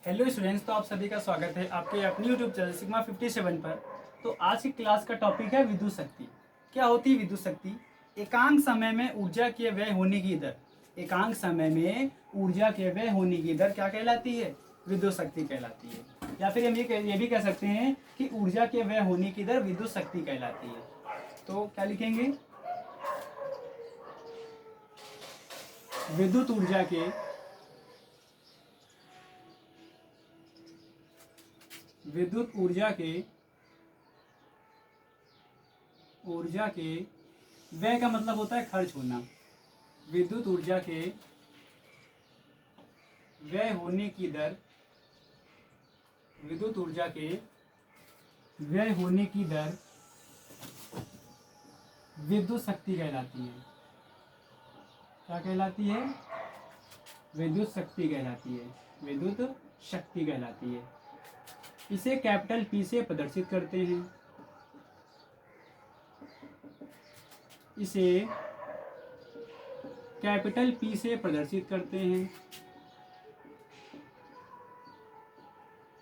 Hello students, तो आप सभी का स्वागत है आपके अपनी यूट्यूब चैनल सिग्मा 57 पर। तो आज की क्लास का टॉपिक है विद्युत शक्ति। क्या होती है विद्युत शक्ति? एकांक समय में ऊर्जा के व्यय होने की दर। एकांक समय में ऊर्जा के व्यय होने की दर क्या कहलाती है? विद्युत शक्ति कहलाती है। या फिर हम ये भी कह सकते हैं कि ऊर्जा के व्यय होने की दर विद्युत शक्ति कहलाती है। तो क्या लिखेंगे? विद्युत ऊर्जा के ऊर्जा के व्यय का मतलब होता है खर्च होना। विद्युत ऊर्जा के व्यय होने की दर, विद्युत ऊर्जा के व्यय होने की दर विद्युत शक्ति कहलाती है। क्या कहलाती है? विद्युत शक्ति कहलाती है। विद्युत शक्ति कहलाती है। इसे कैपिटल पी से प्रदर्शित करते हैं। इसे कैपिटल पी से प्रदर्शित करते हैं।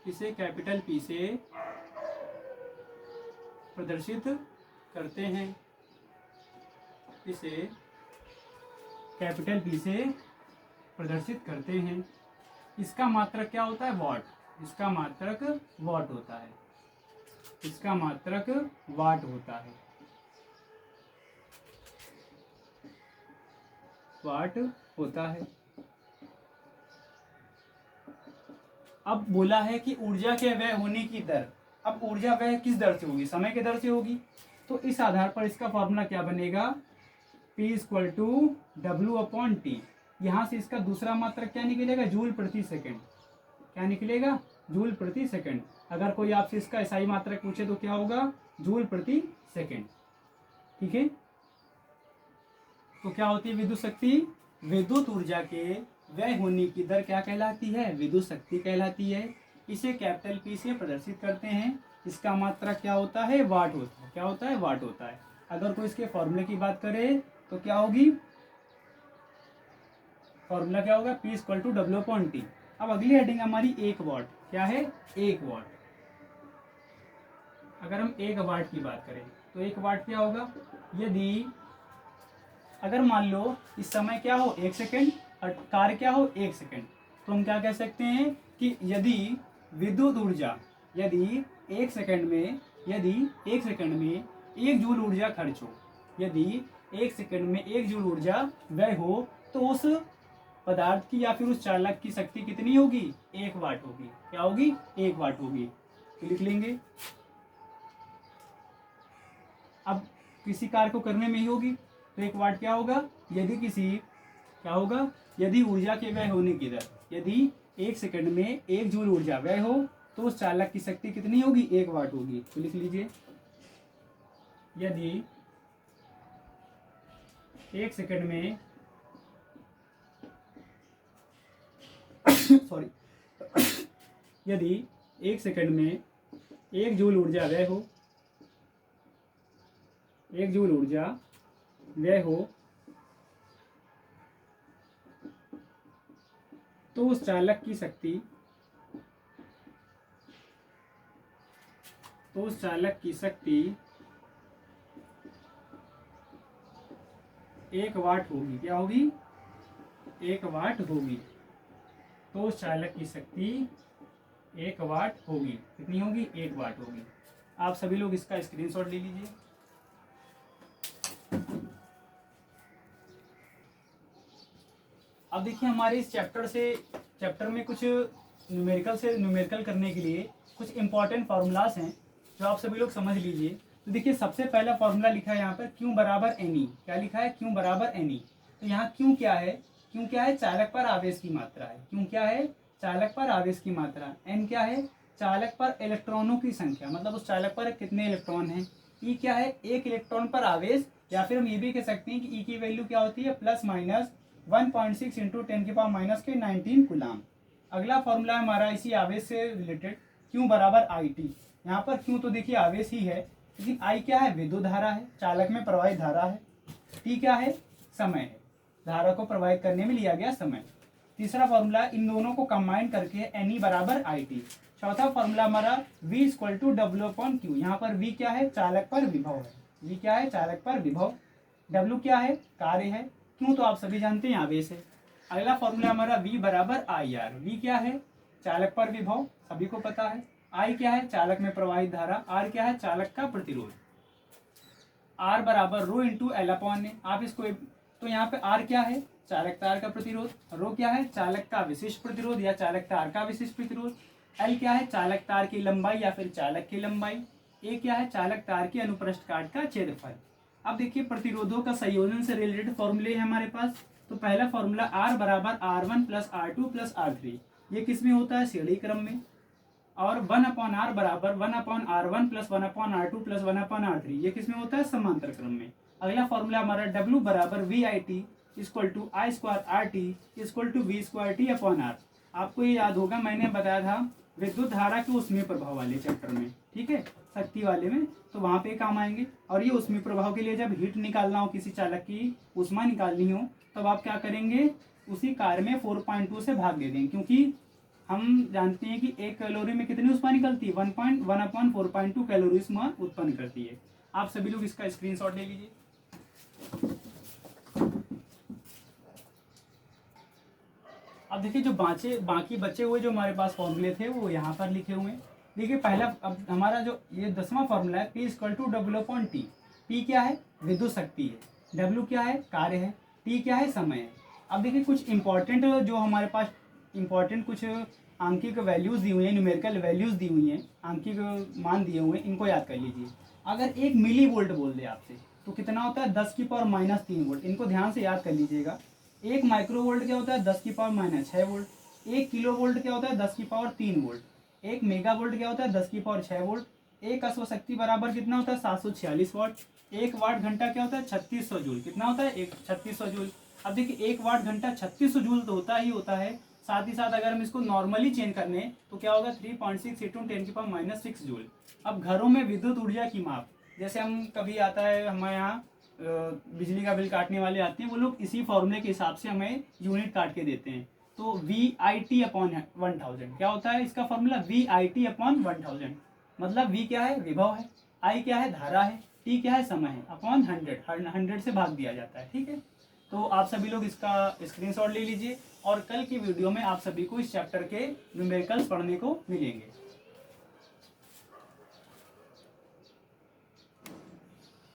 इसे कैपिटल पी से प्रदर्शित करते हैं। इसे कैपिटल पी से प्रदर्शित करते हैं। इसका मात्रक क्या होता है? वॉट। इसका मात्रक वॉट होता है। इसका मात्रक वाट होता है। वाट होता है। अब बोला है कि ऊर्जा के व्यय होने की दर। अब ऊर्जा व्यय किस दर से होगी? समय के दर से होगी। तो इस आधार पर इसका फॉर्मूला क्या बनेगा? P = W/T। यहाँ से इसका दूसरा मात्रक क्या निकलेगा? जूल प्रति सेकंड। क्या निकलेगा? जूल प्रति सेकंड। अगर कोई आपसे इसका एसआई मात्रक पूछे तो क्या होगा? जूल प्रति सेकंड। ठीक है। तो क्या होती है विद्युत शक्ति? विद्युत ऊर्जा के व्यय होने की दर क्या कहलाती है? विद्युत शक्ति कहलाती है। इसे कैपिटल पी से प्रदर्शित करते हैं। इसका मात्रक क्या होता है? वाट होता है। क्या होता है? वाट होता है। अगर कोई इसके फॉर्मूले की बात करे तो क्या होगी? फॉर्मूला क्या होगा? P = W/T। अब अगली हेडिंग हमारी 1 वाट। क्या है? 1 वाट। अगर हम 1 वाट की बात करें तो 1 वाट क्या होगा? यदि अगर मान लो इस समय क्या हो? 1 सेकंड और कार्य क्या हो? 1 सेकंड, तो हम क्या कह सकते हैं कि यदि विद्युत ऊर्जा, यदि 1 सेकंड में 1 जूल ऊर्जा खर्च हो, यदि 1 सेकंड में 1 जूल ऊर्जा व्यय हो, तो उस पदार्थ की या फिर उस चालक की शक्ति कितनी होगी? 1 वाट होगी। क्या होगी? 1 वाट होगी। तो लिख लेंगे। अब किसी कार्य को करने में ही होगी तो 1 वाट क्या होगा? यदि ऊर्जा के व्यय होने की दर, यदि 1 सेकंड में 1 जूल ऊर्जा व्यय हो तो उस चालक की शक्ति कितनी होगी? 1 वाट होगी। तो लिख लीजिए, यदि 1 सेकंड में यदि 1 सेकंड में 1 जूल ऊर्जा व्यय हो, 1 जूल ऊर्जा व्यय हो, तो उस चालक की शक्ति 1 वाट होगी। क्या होगी? 1 वाट होगी। तो उस चालक की शक्ति 1 वाट होगी। कितनी होगी? 1 वाट होगी। आप सभी लोग इसका स्क्रीनशॉट ले लीजिए। अब देखिए, हमारे इस चैप्टर में कुछ न्यूमेरिकल करने के लिए कुछ इंपॉर्टेंट फार्मूलाज हैं जो आप सभी लोग समझ लीजिए। तो देखिए, सबसे पहला फार्मूला लिखा है यहाँ पर Q = Ne। क्या लिखा है? Q = Ne। तो यहाँ Q क्या है? Q क्या है? चालक पर आवेश की मात्रा है। Q क्या है? चालक पर आवेश की मात्रा। N क्या है? चालक पर इलेक्ट्रॉनों की संख्या, मतलब उस चालक पर कितने इलेक्ट्रॉन हैं। E क्या है? 1 इलेक्ट्रॉन पर आवेश, या फिर हम ये भी कह सकते हैं कि E की वैल्यू क्या होती है? ±1.6 × 10⁻⁻19 कूलाम। अगला फॉर्मूला हमारा इसी आवेश से रिलेटेड, Q = IT। यहाँ पर Q तो देखिए आवेश ही है, लेकिन I क्या है? विद्युत धारा है, चालक में प्रवाहित धारा है। T क्या है? समय है, धारा को प्रवाहित करने में लिया गया समय। तीसरा फॉर्मूला इन दोनों को कंबाइन करके एन ई बराबर आई टी। चौथा फॉर्मूला हमारा V equal to W upon Q. यहाँ पर V क्या है, चालक पर विभव है। V क्या है, चालक पर विभव। W क्या है, कार्य है। क्यों तो आप सभी जानते हैं आवेश है। अगला फॉर्मूला हमारा V बराबर आई आर। V क्या है, चालक पर विभव, सभी को पता है। I क्या है, चालक में प्रवाहित धारा। R क्या है, चालक का प्रतिरोध। R बराबर रो इंटू एल अपॉन ए। आप इसको तो यहाँ पे R क्या है, चालक तार का प्रतिरोध। रो क्या है, चालक का विशिष्ट प्रतिरोध या चालक तार का विशिष्ट प्रतिरोध। एल क्या है, चालक तार की लंबाई या फिर चालक की लंबाई। ए क्या है, चालक तार के अनुप्रस्थ काट का क्षेत्रफल। अब देखिए प्रतिरोधों का संयोजन से रिलेटेड फॉर्मूले है हमारे पास। तो पहला फॉर्मूला R बराबर R1 plus R2 plus R3, ये किस में होता है, श्रेणी क्रम में। और 1 अपॉन R बराबर 1 upon R1 plus 1 upon R2 plus 1 upon R3, ये किस में होता है, समांतर क्रम में। अगला फॉर्मूला हमारा W बराबर V I T equal to I square R T equal to V square T upon R. आपको ये याद होगा, मैंने बताया था विद्युत धारा के ऊष्मीय प्रभाव वाले चैप्टर में, ठीक है, शक्ति वाले में, तो वहाँ पे काम आएंगे। और ये ऊष्मीय प्रभाव के लिए जब हीट निकालना हो, किसी चालक की ऊष्मा निकालनी हो, तब आप क्या करेंगे, उसी कार्य में 4.2 से भाग दे देंगे, क्योंकि हम जानते हैं कि एक कैलोरी में कितनी ऊष्मा निकलती है, 1.1 अपॉन 4.2 कैलोरी ऊष्मा उत्पन्न करती है। आप सभी लोग इसका स्क्रीनशॉट ले लीजिए। अब देखिए जो बाकी बचे हुए जो हमारे पास फॉर्मूले थे वो यहाँ पर लिखे हुए हैं। देखिए पहला, अब हमारा जो ये 10वां फॉर्मूला है, P equal to W upon T. P क्या है, विद्युत शक्ति है। W क्या है, कार्य है। T क्या है, समय है। अब देखिए कुछ इंपॉर्टेंट जो हमारे पास इंपॉर्टेंट कुछ आंकिक वैल्यूज दी हुई है, न्यूमेरिकल वैल्यूज दी हुई हैं, आंकिक मान दिए हुए हैं, इनको याद कर लीजिए। अगर 1 मिली वोल्ट बोल दे आपसे तो कितना होता है, 10 की पावर माइनस 3 वोल्ट। इनको ध्यान से याद कर लीजिएगा। 1 माइक्रो वोल्ट क्या होता है, 10 की power minus 6 volt. 1 kilo volt क्या होता है, 10 की पावर 3 वोल्ट। 1 मेगा वोल्ट क्या होता है, 10 की पावर 6 वोल्ट। 1 अश्व शक्ति बराबर कितना होता है, 746 वाट। 1 वाट घंटा क्या होता है, 3600 जूल। कितना होता है, 3600 जूल। अब देखिए 1 वाट घंटा 3600 जूल तो होता ही होता है। साथ ही साथ अगर हम इसको नॉर्मली चेंज करने तो क्या होगा, 3.6 इंटू 10 की पावर माइनस 6 जूल। अब घरों में विद्युत ऊर्जा की माप, जैसे हम कभी आता है हमारे यहाँ बिजली का बिल काटने वाले आते हैं, वो लोग इसी फॉर्मूले के हिसाब से हमें यूनिट काट के देते हैं। तो वी आई टी अपॉन 1000 क्या होता है, इसका formula V I T upon 1000। मतलब वी क्या है, विभव है। आई क्या है, धारा है। टी क्या है, समय है। अपॉन 100 से भाग दिया जाता है, ठीक है। तो आप सभी लोग इसका स्क्रीनशॉट ले लीजिए और कल की वीडियो में आप सभी को इस चैप्टर के न्यूमेरिकल्स पढ़ने को मिलेंगे।